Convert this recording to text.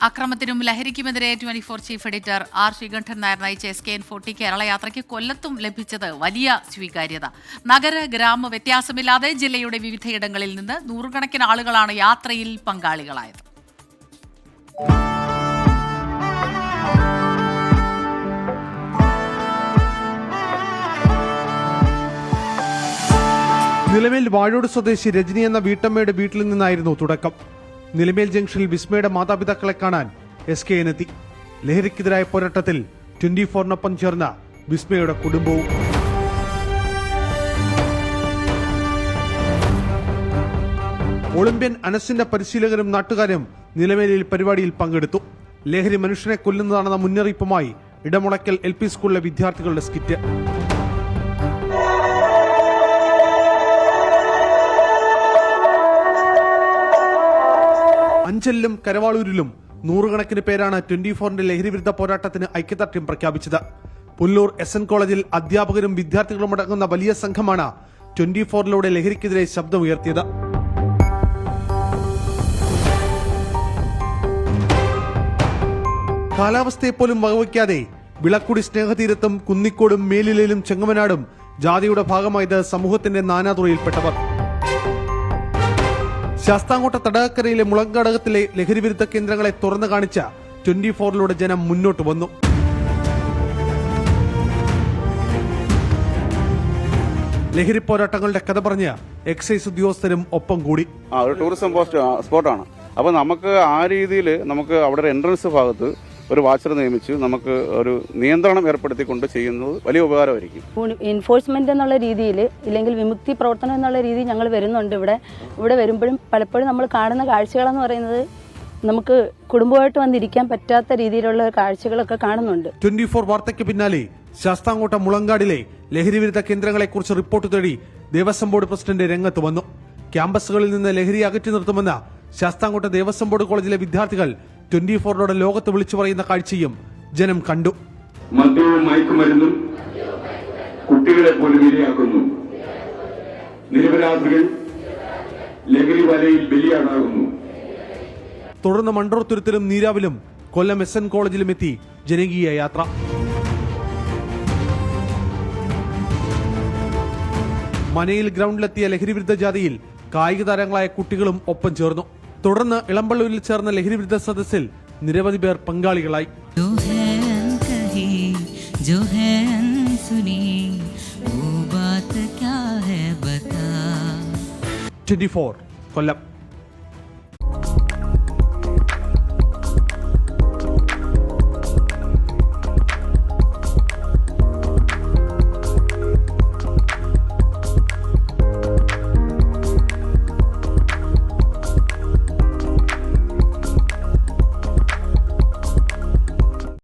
അക്രമത്തിനും ലഹരിക്കുമെതിരെ 24 chief editor R Sreekandan Nair നയിച്ച SKN40 Kerala യാത്രയ്ക്ക് കൊല്ലത്തും ലഭിച്ചത് വലിയ സ്വീകാര്യത. നഗര ഗ്രാമ വ്യത്യാസമില്ലാതെ ജില്ലയുടെ വിവിധയിടങ്ങളിൽ നിന്ന് നൂറുകണക്കിന് ആളുകളാണ് യാത്രയിൽ പങ്കാളികളായത്. നിലമേൽ വാഴോട് സ്വദേശി രജനി എന്ന വീട്ടമ്മയുടെ വീട്ടിൽ നിന്നായിരുന്നു തുടക്കം. നിലമേൽ ജംഗ്ഷനിൽ വിസ്മയുടെ മാതാപിതാക്കളെ കാണാൻ SKN എത്തി. ലഹരിക്കെതിരായ പോരാട്ടത്തിൽ 24-നൊപ്പം ചേർന്ന വിസ്മയുടെ കുടുംബവും. ഒളിമ്പ്യൻ അനസിന്റെ പരിശീലകരും നാട്ടുകാരും നിലമേലിൽ പരിപാടിയിൽ പങ്കെടുത്തു. ലഹരി മനുഷ്യനെ കൊല്ലുന്നതാണെന്ന മുന്നറിയിപ്പുമായി ഇടമുളയ്ക്കൽ LP സ്കൂളിലെ വിദ്യാർത്ഥികളുടെ സ്കിറ്റ്. അഞ്ചലിലും കരവാളൂരിലും നൂറുകണക്കിന് പേരാണ് 24ന്റെ ലഹരിവിരുദ്ധ പോരാട്ടത്തിന് ഐക്യദാർഢ്യം പ്രഖ്യാപിച്ചത്. പുല്ലൂർ SN കോളേജിൽ അധ്യാപകരും വിദ്യാർത്ഥികളും അടങ്ങുന്ന വലിയ സംഘമാണ് 24ലൂടെ ലഹരിക്കെതിരെ ശബ്ദമുയർത്തിയത്. കാലാവസ്ഥയെപ്പോലും വകവയ്ക്കാതെ വിളക്കുടി സ്നേഹതീരത്തും കുന്നിക്കോടും മേലിലും ചെങ്ങമനാടും ജാഥയുടെ ഭാഗമായത് സമൂഹത്തിന്റെ നാനാതുറയിൽപ്പെട്ടവർ. ശാസ്താംകോട്ട തടാകക്കരയിലെ മുളങ്കാടകത്തിലെ ലഹരിവിരുദ്ധ കേന്ദ്രങ്ങളെ തുറന്നു കാണിച്ച 24ലൂടെ ജനം മുന്നോട്ട് വന്നു. ലഹരി പോരാട്ടങ്ങളുടെ കഥ പറഞ്ഞ് എക്സൈസ് ഉദ്യോഗസ്ഥരും ഒപ്പം കൂടി. ഒരു ടൂറിസം സ്പോട്ടാണ്. അപ്പൊ നമുക്ക് ആ രീതിയിൽ നമുക്ക് അവിടെ എൻട്രൻസ് ഭാഗത്ത് ഒരു വാച്ചർ നിയമിച്ച് നമുക്ക് ഒരു നിയന്ത്രണം ഏർപ്പെടുത്തിക്കൊണ്ട് ചെയ്യുന്നത് വലിയ ഉപകാരമായിരിക്കും. എൻഫോഴ്സ്മെന്റ് എന്നുള്ള രീതിയിൽ ഇല്ലെങ്കിൽ വിമുക്തി പ്രവർത്തനം എന്നുള്ള രീതിയിൽ ഞങ്ങൾ വരുന്നുണ്ട്. ഇവിടെ വരുമ്പോഴും പലപ്പോഴും നമ്മൾ കാണുന്ന കാഴ്ചകളെന്ന് പറയുന്നത് നമുക്ക് കുടുംബമായിട്ട് വന്നിരിക്കാൻ പറ്റാത്ത രീതിയിലുള്ള കാഴ്ചകളൊക്കെ കാണുന്നുണ്ട്. 24 വാർത്തയ്ക്ക് പിന്നാലെ ശാസ്താംകോട്ട മുളങ്കാടിലെ ലഹരിവിരുദ്ധ കേന്ദ്രങ്ങളെക്കുറിച്ച് റിപ്പോർട്ട് തേടി ദേവസ്വം ബോർഡ് പ്രസിഡന്റ് രംഗത്ത് വന്നു. ക്യാമ്പസുകളിൽ നിന്ന് ലഹരി അകറ്റി നിർത്തുമെന്ന ശാസ്താംകോട്ട ദേവസ്വം ബോർഡ് കോളേജിലെ വിദ്യാർത്ഥികൾ 24ലൂടെ ലോകത്ത് വിളിച്ചു പറയുന്ന കാഴ്ചയും ജനം കണ്ടു. മദ്യവും മയക്കുമരുന്നും കുട്ടികളെ പോലും ഇരയാക്കുന്നു. നിരപരാധികൾ ലഹരി വലയിൽ ബലിയാടാകുന്നു. തുടർന്ന് മണ്ടൂർ തുരുത്തിലും നീരാവിലും കൊല്ലം SN കോളേജിലും എത്തി ജനകീയ യാത്ര. മനയിൽ ഗ്രൗണ്ടിലെത്തിയ ലഹരിവിരുദ്ധ ജാഥയിൽ കായിക താരങ്ങളായ കുട്ടികളും ഒപ്പം ചേർന്നു. തുടർന്ന് ഇളമ്പള്ളൂരിൽ ചേർന്ന ലഹരിവിരുദ്ധ സദസ്സിൽ നിരവധി പേർ പങ്കാളികളായി. 24 കൊല്ലം.